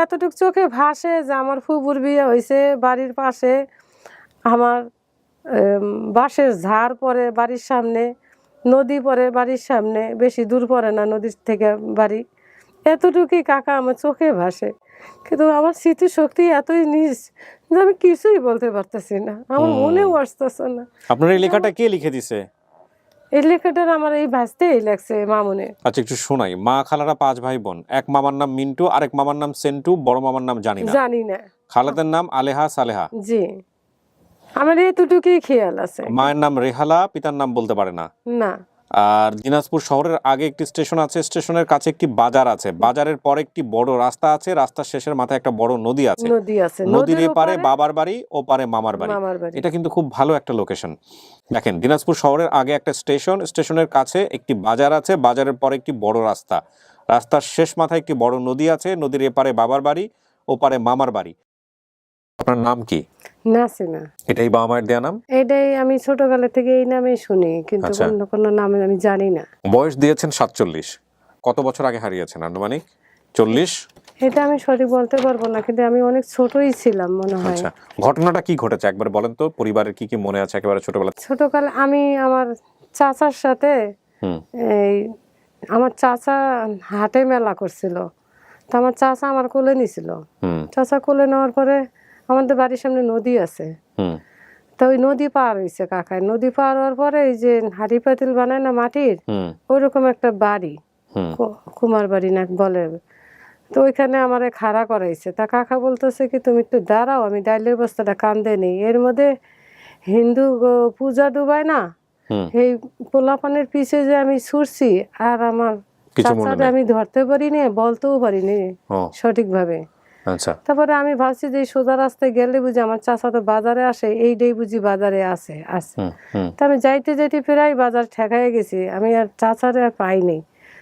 এতটুকু চোখে ভাসে যে আমার ফুপুর বিয়ে হয়েছে বাড়ির পাশে, আমার বাঁশের ঝাড় পরে বাড়ির সামনে, নদী পরে বাড়ির সামনে, বেশি দূর পড়ে না নদীর থেকে বাড়ি। এতটুকুই কাকা আমার চোখে ভাসে, কিন্তু আমার স্মৃতিশক্তি এতই নিচ যে আমি কিছুই বলতে পারতেছি না, আমার মনেও আসতেছে না। আপনার এই লেখাটা কে লিখে দিছে? এই লেখাটার আমার এই ভাসতেই লাগছে মামুনে। আচ্ছা একটু শোনাই। মা খালারা 5 ভাই বোন, এক মামার নাম মিন্টু, আরেক মামার নাম সেন্টু, বড় মামার নাম জানি না, খালাদের নাম আলেহা সালেহা। জি, আমার এতটুকুই খেয়াল আছে। মায়ের নাম রেহালা, পিতার নাম বলতে পারে না। না। আর দিনাজপুর শহরের আগে একটি স্টেশন আছে, স্টেশনের কাছে একটি বাজার আছে, বাজারের পরে একটি বড় রাস্তা আছে, রাস্তার শেষের মাথায় একটা বড় নদী আছে, নদীর এপারে বাবার বাড়ি, ওপারে মামার বাড়ি। এটা কিন্তু খুব ভালো একটা লোকেশন। দেখেন, দিনাজপুর শহরের আগে একটা স্টেশন, স্টেশনের কাছে একটি বাজার আছে, বাজারের পরে একটি বড় রাস্তা, রাস্তার শেষ মাথায় একটি বড় নদী আছে, নদীর এপারে বাবার বাড়ি, ওপারে মামার বাড়ি। আপনার নাম কি? নাসিমা। এটাই বাবা মায়ের দেয়া নাম? এটাই আমি ছোটবেলা থেকে এই নামেই শুনি, কিন্তু অন্য কোনো নাম আমি জানি না। বয়স দিয়েছেন 47। কত বছর আগে হারিয়েছেন আনুমানিক? 40? এটা আমি সঠিক বলতে পারবো না, কিন্তু আমি অনেক ছোটই ছিলাম মনে হয়। আচ্ছা, ঘটনাটা কি ঘটেছে একবার বলেন তো, পরিবারের কি কি মনে আছে একেবারে ছোটবেলা? ছোটকালে আমি আমার চাচার সাথে, এই আমার চাচা হাটে মেলা করছিল, তো আমার চাচা আমার কোলে নিছিল। চাচা কোলে নেওয়ার পরে আমাদের বাড়ির সামনে নদী আছে, তো ওই নদী পার হয়েছে কাকায়। নদী পার হওয়ার পরে এই যে হাঁড়ি পাতিল বানায় না মাটির, ওইরকম একটা বাড়ি, কুমার বাড়ি না বলে, তো ওইখানে আমারে খাড়া করাইছে। তা কাকা বলতেছে কি তুমি একটু দাঁড়াও, আমি ডাইলের বস্তাটা কান্দে নেই। এর মধ্যে হিন্দু পূজা ডুবায় না, এই পোলাপানের পিছে যে আমি ছুটছি, আর আমার চাচাটা আমি ধরতে পারিনি, বলতেও পারিনি সঠিকভাবে। তারপরে আমি ভাবছি যে সোজা রাস্তায় গেলে বুঝি আমার চাচা তো বাজারে আসে, এইটাই বুঝি বাজারে আছে। তা আমি যাইতে যাইতে প্রায় বাজার ঠেকাই গেছি, আমি আর চাচারে আর পাইনি।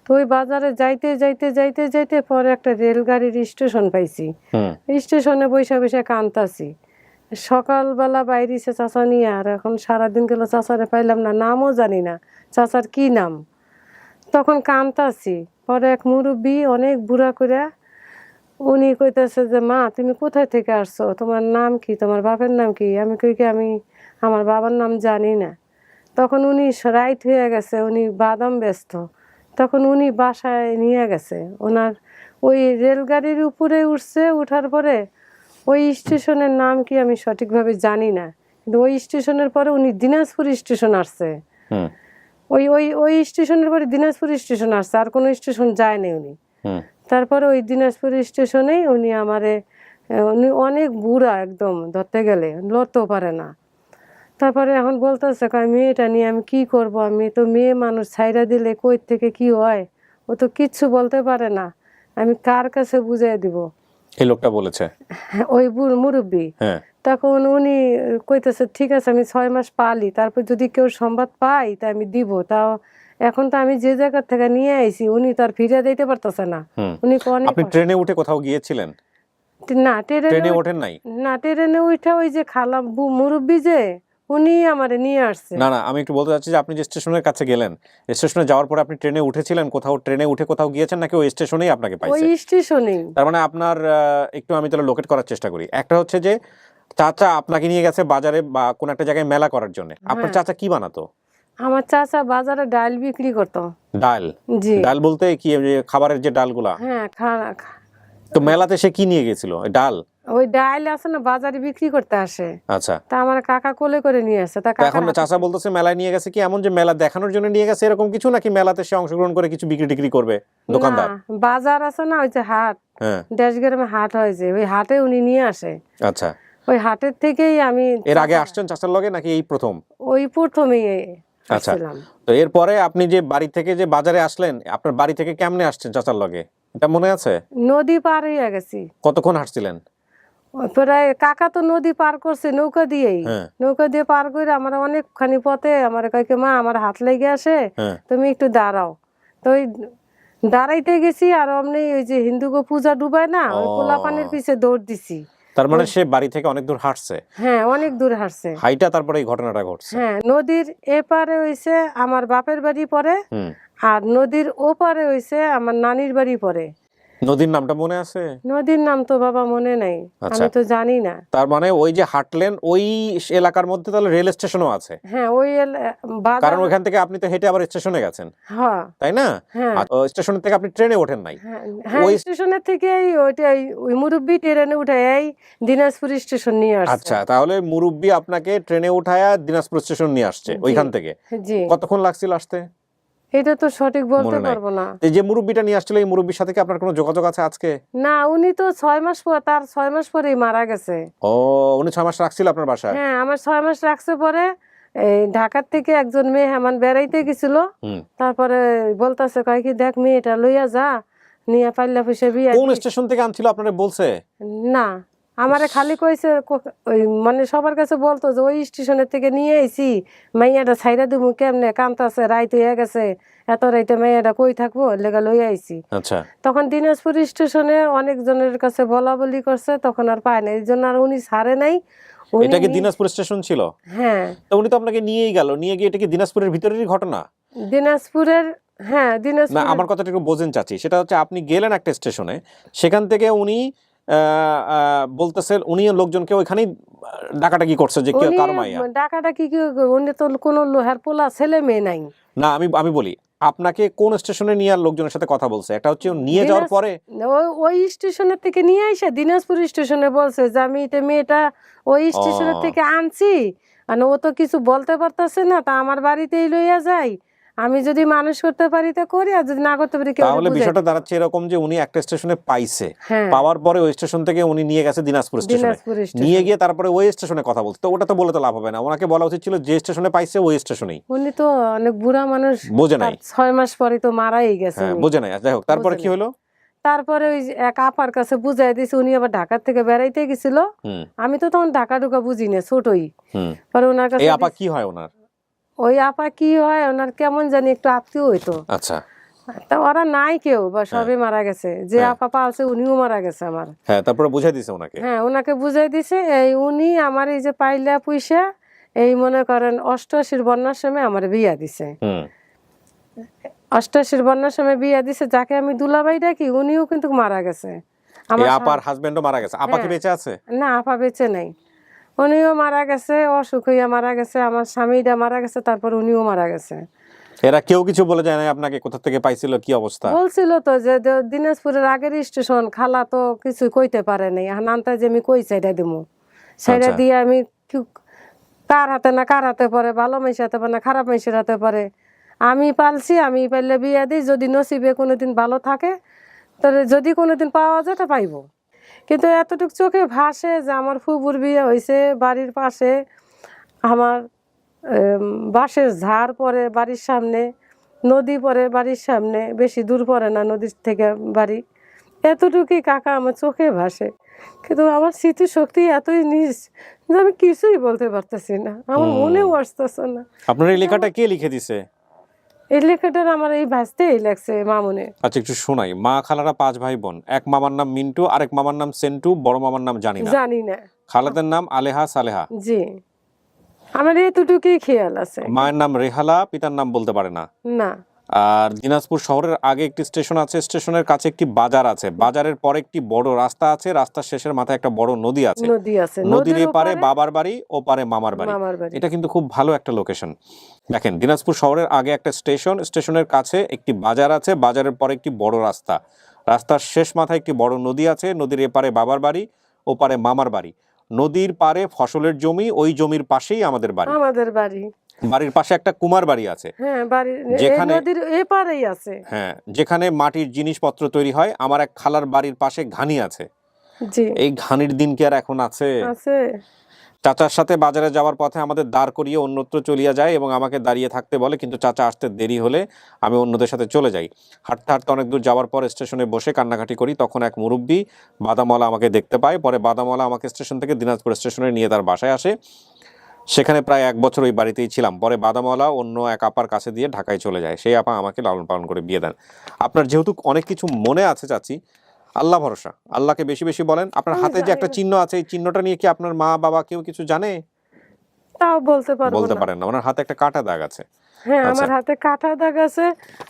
তো ওই বাজারে যাইতে যাইতে যাইতে যাইতে পরে একটা রেলগাড়ির স্টেশন পাইছি, স্টেশনে বৈশা বৈশা কান্তাছি। সকালবেলা বাইরেছে চাচা নিয়ে, আর এখন সারাদিন গেল চাচারে পাইলাম না, নামও জানি না চাচার কি নাম। তখন কান্তাছি। পরে এক মুরব্বী অনেক বুড়া করে, উনি কইতেছে যে মা তুমি কোথায় থেকে আসছো, তোমার নাম কি, তোমার বাবার নাম কি? আমি কই কি আমি আমার বাবার নাম জানি না। তখন উনি রাইট হয়ে গেছে, উনি বাদাম ব্যস্ত। তখন উনি বাসায় নিয়ে গেছে, ওনার ওই রেলগাড়ির উপরে উঠছে, উঠার পরে ওই স্টেশনের নাম কি আমি সঠিকভাবে জানি না, কিন্তু ওই স্টেশনের পরে উনি দিনাজপুর স্টেশন আসছে। ওই ওই ওই স্টেশনের পরে দিনাজপুর স্টেশন আসছে, আর কোনো স্টেশন যায়নি উনি। তারপরে ওই দিনাজপুর স্টেশনেই উনি আমারে, উনি অনেক বুড়া একদম, ধরতে গেলে লড়তেও পারে না। তারপরে এখন বলতেছে মেয়েটা নিয়ে আমি কি করব, আমি তো মেয়ে মানুষ, ছাইরা দিলে কই থেকে কি হয়, ও তো কিচ্ছু বলতে পারে না, আমি কার কাছে বুঝাই দিব? এই লোকটা বলেছে, ওই মুরব্বী। তখন উনি কইতেছে ঠিক আছে আমি 6 মাস পালি, তারপর যদি কেউ সংবাদ পাই তা আমি দিব। তাও এখন তো আমি যে জায়গা থেকে নিয়ে আইছি উনি তো আর ফিরে দিতে পারতেছে না। উনি আপনি ট্রেনে উঠে কোথাও গিয়েছিলেন? না, ট্রেনে ওঠেন নাই? না, ট্রেনে উঠা ওই যে খালা মুরব্বী যে উনি আমারে নিয়ে আসছে। না না, আমি একটু বলতে চাচ্ছি যে আপনি যে স্টেশনের কাছে গেলেন, স্টেশনে যাওয়ার পরে আপনি ট্রেনে উঠেছিলেন, কোথাও ট্রেনে উঠে কোথাও গিয়েছেন নাকি ওই স্টেশনেই আপনাকে পাইছে? ওই স্টেশনেই। তার মানে আপনার একটু আমি তাহলে লোকেট করার চেষ্টা করি। একটা হচ্ছে যে চাচা আপনাকে নিয়ে গেছে বাজারে বা কোন একটা জায়গায় মেলা করার জন্য। আপনার চাচা কি বানাতো? আমার চাচা বাজারে ডাল বিক্রি করতো। ডাল? জি। ডাল বলতে কি খাবারের যে ডালগুলা? হ্যাঁ। তো মেলাতে সে কি নিয়ে গেছিল? ডাল? ওই ডাল আছে না, বাজারে বিক্রি করতে আসে। আচ্ছা। তা আমার কাকা কোলে করে নিয়ে আসে। তা এখন চাচা বলতেছে মেলায় নিয়ে গেছে, কি এমন যে মেলা দেখানোর জন্য নিয়ে গেছে এরকম কিছু, নাকি মেলাতে সে অংশগ্রহণ করে কিছু বিক্রি টিক্রি করবে দোকানদার? বাজার আছে না, ওই যে হাট, দেশগ্রামে হাট হয় যে, ওই হাটে উনি নিয়ে আসে। আচ্ছা। ওই হাটের থেকেই আমি। এর আগে আসছেন চাচার লগে নাকি এই প্রথম? ওই প্রথমেই। আচ্ছা। তো এরপরে আপনি যে বাড়ি থেকে যে বাজারে আসলেন, আপনার বাড়ি থেকে কেমনে আসছেন চাচার লগে, এটা মনে আছে? নদী পার হয়ে গেছি। কতক্ষণ হাঁটছিলেন? প্রায় কাকা তো নদী পার করছে নৌকা দিয়েই, নৌকা দিয়ে পার করে আমার অনেকখানি পথে আমার কয়েকে মা আমার হাত লেগে আসে, তুমি একটু দাঁড়াও। তো ওই দাঁড়াইতে গেছি, আর অমনি ওই যে হিন্দুগো পূজা ডুবায় না, ওই পোলাপানের পিছে দৌড় দিছি। তার মানে সে বাড়ি থেকে অনেক দূর হাঁটছে? হ্যাঁ, অনেক দূর হাঁটছে, হাইটা তারপরে এই ঘটনাটা ঘটছে। হ্যাঁ, নদীর এপারে হইছে আমার বাপের বাড়ি পরে, আর নদীর ওপারে হইছে আমার নানির বাড়ি পরে। নদীর নামটা মনে আছে? নদীর নাম তো বাবা মনে নাই, আচ্ছা। আমি তো জানি না। তার মানে ওই যে হাঁটলেন ওই এলাকার মধ্যে তাহলে রেল স্টেশনও আছে? হ্যাঁ, ওই কারণ ওইখান থেকে আপনি তো হেঁটে আবার স্টেশনে গেছেন, হ্যাঁ তাই না? হ্যাঁ স্টেশন থেকে আপনি ট্রেনে ওঠেন নাই? হ্যাঁ, ওই স্টেশনের থেকে ওইটাই ওই মুরব্বি ট্রেনে উঠে এই দিনাজপুর স্টেশন নিয়ে আসছে। আচ্ছা, তাহলে মুরব্বি আপনাকে ট্রেনে উঠায়া দিনাজপুর স্টেশন নিয়ে আসছে ওইখান থেকে? জি। কতক্ষণ লাগছিল আসতে? এটা তো সঠিক বলতে মনে নাই। পারবো না। এই যে মুরব্বিটা নিয়ে আসছিল, এই মুরব্বির সাথে কি আপনার কোনো যোগাযোগ আছে আজকে? না, উনি তো 6 মাস পর, তার 6 মাস পরেই মারা গেছে। ও, উনি 6 মাস রাখছিল আপনার বাসায়? হ্যাঁ, আমার 6 মাস রাখছে। পরে এই ঢাকার থেকে একজন মেয়ে হেমান বেড়াইতে গেছিল, তারপরে বলতাছে কয় কি দেখ মেয়েটা লইয়া যা, নিয়ে পাইলা পয়সা বিয়া। কোন স্টেশন থেকে আনছিল আপনারে বলছে? না, আমারে খালি কইছে ওই মানে সবার কাছে বলতো যে ওই স্টেশনের থেকে নিয়ে আইছি, মাইয়াটা ছাইরা দিমু কেমনে, কান্তাছে, রাইত হয়ে গেছে, এত রাইতে মাইয়াটা কই থাকবো, লেগা লই আইছি। আচ্ছা। তখন দিনাজপুর স্টেশনে অনেকজনের কাছে বলা বলি করছে, তখন আর পায় না, এই জন্য আর উনি ছাড়ে নাই। এটা কি দিনাজপুর স্টেশন ছিল? হ্যাঁ। তো উনি তো আপনাকে নিয়েই গেল, নিয়ে গিয়ে এটা কি দিনাজপুরের ভিতরেরই ঘটনা? দিনাজপুরের, হ্যাঁ দিনাজপুর। না, আমার কথাটা একটু বোঝেন চাচি। সেটা হচ্ছে আপনি গেলেন একটা স্টেশনে, সেখান থেকে উনি বলতেছেন উনি লোকজনকে ওইখানেই ডাকাডাকি করছে যে কেউ কার মাইয়া। ডাকাডাকি কি, উনি তো কোনো লোহার পোলা ছেলে মেয়ে নাই। না, আমি বলি আপনাকে কোন স্টেশনে নিয়ে আর লোকজনের সাথে কথা বলছে? একটা হচ্ছে নিয়ে যাওয়ার পরে ওই স্টেশনের থেকে নিয়ে আইসা দিনাজপুর স্টেশনে বলছে যে আমি এটা মেয়েটা ওই স্টেশনের থেকে আনছি, আর ও তো কিছু বলতে পারতেছে না, তা আমার বাড়িতেই লইয়া যাই, আমি যদি মানুষ করতে পারি তা করি, আর যদি না করতে পারি কেউ। তাহলে বিষয়টা দাঁড়াচ্ছে এরকম যে উনি একটা স্টেশনে পাইছে, পাওয়ার পরে ওই স্টেশন থেকে উনি নিয়ে গেছে দিনাজপুর স্টেশনে, নিয়ে গিয়ে তারপরে ওই স্টেশনে কথা বলতে, তো ওটা তো বলে তো লাভ হবে না। ওনাকে বলা উচিত ছিল যে স্টেশনে পাইছে ওই স্টেশনেই। উনি তো অনেক বুড়া মানুষ, বোঝে নাই। 6 মাস পরে তো মারাই গেছে। বোঝে নাই। যাই হোক, তারপরে কি হলো? তারপরে ওই এক আপার কাছে বুঝাই দিয়েছে, উনি আবার ঢাকা থেকে বেড়াইতে গেছিল, আমি তো তখন ঢাকা ঢুকা বুঝি না, ছোটই। পরে ওনার কাছে, এই আপা কি হয় ওনার? ওই আপা কি হয় ওনার, কেমন জানি একটু আত্মীয় হইতো। আচ্ছা। তা ওরা নাই কেউ, বা সবে মারা গেছে, যে আপা পালছে উনিও মারা গেছে আমার। হ্যাঁ, তারপরে বুঝাই দিছে ওনাকে? হ্যাঁ, ওনাকে বুঝাই দিছে। এই উনি আমার এই যে পাইলা পুইসা, এই মনে করেন 88-র বন্যার সময় আমার বিয়া দিছে। 88-র বন্যার সময় বিয়া দিছে, যাকে আমি দুলাভাই ডাকি, উনিও কিন্তু মারা গেছে। আমার আপার হাজবেন্ডও মারা গেছে। আপা কি বেঁচে আছে? না, আপা বেঁচে নাই, উনিও মারা গেছে, অসুখ হইয়া মারা গেছে। আমার স্বামীটা মারা গেছে, তারপর উনিও মারা গেছে। এরা কেউ কিছু বলে যায় না আপনাকে কোথা থেকে পাইছিল, কি অবস্থা? বলছিল তো যে দিনাজপুরের আগের স্টেশন, খালা তো কিছু কইতে পারে নাই, আনতে যে আমি কই সাইডা দিমু, সাইডা দিয়ে আমি কার হাতে না কার হাতে পরে, ভালো মানুষের হাতে পারে না খারাপ মানুষের হাতে পারে, আমি পালছি, আমি পাইলে বিয়া দিই, যদি নসিবে কোনোদিন ভালো থাকে, তাহলে যদি কোনোদিন পাওয়া যায় তা পাইবো। কিন্তু এতটুকু চোখে ভাসে যে আমার ফুপুর বিয়ে হয়েছে বাড়ির পাশে, আমার বাঁশের ঝাড় পরে বাড়ির সামনে, নদী পরে বাড়ির সামনে, বেশি দূর পড়ে না নদীর থেকে বাড়ি, এতটুকুই কাকা আমার চোখে ভাসে। কিন্তু আমার স্মৃতিশক্তি এতই নিচ যে আমি কিছুই বলতে পারতেছি না, আমার মনেও আসতেছে না। আপনার এই লেখাটা কে লিখে দিছে? এই লেখাটা আমার এই ভাসতেই লাগছে মামুনে। আচ্ছা, একটু শোনাই। মা খালারা 5 ভাই বোন, এক মামার নাম মিন্টু, আরেক মামার নাম সেন্টু, বড় মামার নাম জানি না। খালাদের নাম আলেহা সালেহা। জি, আমার এতটুকুই খেয়াল আছে। মায়ের নাম রেহালা, পিতার নাম বলতে পারে না। না। আর দিনাজপুর শহরের আগে একটি স্টেশন আছে, স্টেশনের কাছে একটি বাজার আছে, বাজারের পরে একটি বড় রাস্তা আছে, রাস্তার শেষের মাথায় একটা বড় নদী আছে, নদীর এপারে বাবার বাড়ি, ওপারে মামার বাড়ি। এটা কিন্তু খুব ভালো একটা লোকেশন। দেখেন, দিনাজপুর শহরের আগে একটা স্টেশন, স্টেশনের কাছে একটি বাজার আছে, বাজারের পরে একটি বড় রাস্তা, রাস্তার শেষ মাথায় একটি বড় নদী আছে, নদীর এপারে বাবার বাড়ি, ওপারে মামার বাড়ি, নদীর পারে ফসলের জমি, ওই জমির পাশেই আমাদের বাড়ি। বাড়ির পাশে একটা কুমার বাড়ি আছে, যেখানে নদীর এপারেই আছে। হ্যাঁ, যেখানে মাটির জিনিসপত্র তৈরি হয়। আমার এক খালার বাড়ির পাশে ঘানি আছে। এই ঘানির দিন কি আর এখন আছে? চাচার সাথে বাজারে যাওয়ার পথে আমাদের দাঁড় করিয়ে অন্যত্র চলিয়া যায় এবং আমাকে দাঁড়িয়ে থাকতে বলে, কিন্তু চাচা আসতে দেরি হলে আমি অন্যদের সাথে চলে যাই। হাঁটতে হাঁটতে অনেক দূর যাওয়ার পর স্টেশনে বসে কান্নাকাটি করি। তখন এক মুরব্বী বাদামওয়ালা আমাকে দেখতে পায়। পরে বাদামওয়ালা আমাকে স্টেশন থেকে দিনাজপুর স্টেশনে নিয়ে তার বাসায় আসে। সেখানে প্রায় 1 বছর ওই বাড়িতেই ছিলাম। পরে বাদামওয়ালা অন্য এক আপার কাছে দিয়ে ঢাকায় চলে যায়। সেই আপা আমাকে লালন পালন করে বিয়ে দেন। আপনার যেহেতু অনেক কিছু মনে আছে চাচি, আল্লাহ ভরসা, আল্লাহকে বেশি বেশি বলেন। আপনার হাতে যে একটা চিহ্ন আছে, এই চিহ্নটা নিয়ে কি আপনার মা বাবা কেউ কিছু জানে? তাও বলতে পারেন না। ওনার হাতে একটা কাটা দাগ আছে। হ্যাঁ, আমার হাতে কাটা দাগ আছে।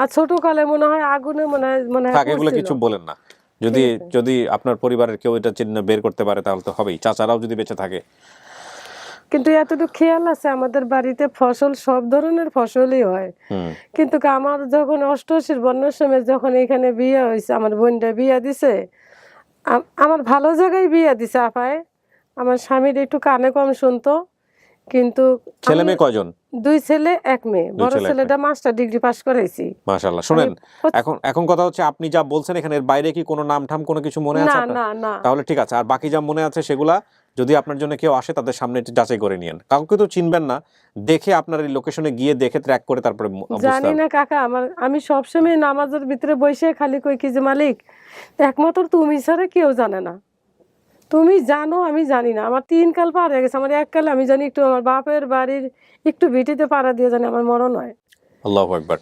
আর ছোট কালে মনে হয় আগুনে মনে হয় এগুলো কিছু বলেন না। যদি যদি আপনার পরিবারের কেউ এটা চিহ্ন বের করতে পারে তাহলে তো হবেই, চাচারাও যদি বেঁচে থাকে। কিন্তু এতটুকু খেয়াল আছে আমাদের বাড়িতে ফসল সব ধরনের ফসলই হয়, কিন্তু আমার যখন অষ্টআশির বন্যার সময় যখন এখানে বিয়ে হয়েছে, আমার বোনটা বিয়ে দিছে, আমার ভালো জায়গায় বিয়ে দিছে আপায়। আমার স্বামীর একটু কানে কম শুনতো, কিন্তু ছেলে মেয়ে কয়জন? 2 ছেলে 1 মেয়ে। বড় ছেলেটা মাস্টার ডিগ্রি পাস করেছি। মাশাআল্লাহ। শুনেন, এখন কথা হচ্ছে আপনি যা বলছেন এখানে এর বাইরে কি কোনো নাম ঠাম কোনো কিছু মনে আছে আপনার? না না। তাহলে ঠিক আছে, আর বাকি যা মনে আছে সেগুলা যদি আপনার জন্য কেউ আসে তাদের সামনে একটু যাচাই করে নিয়েন। কাউকে তো চিনবেন না, দেখে আপনার এই লোকেশনে গিয়ে দেখে ট্র্যাক করে তারপরে জানি না কাকা, আমি সবসময় নামাজের ভিতরে বসে খালি কই কি যে মালিক একমাত্র তুমি ছাড়া কেউ জানে না, তুমি জানো আমি জানি না। আমার 3 কাল পার হয়ে গেছে, আমার 1 কাল আমি জানি একটু আমার বাপের বাড়ির একটু ভিটিতে পাড়া দিয়ে জানি আমার মরণ হয়। আল্লাহু আকবার।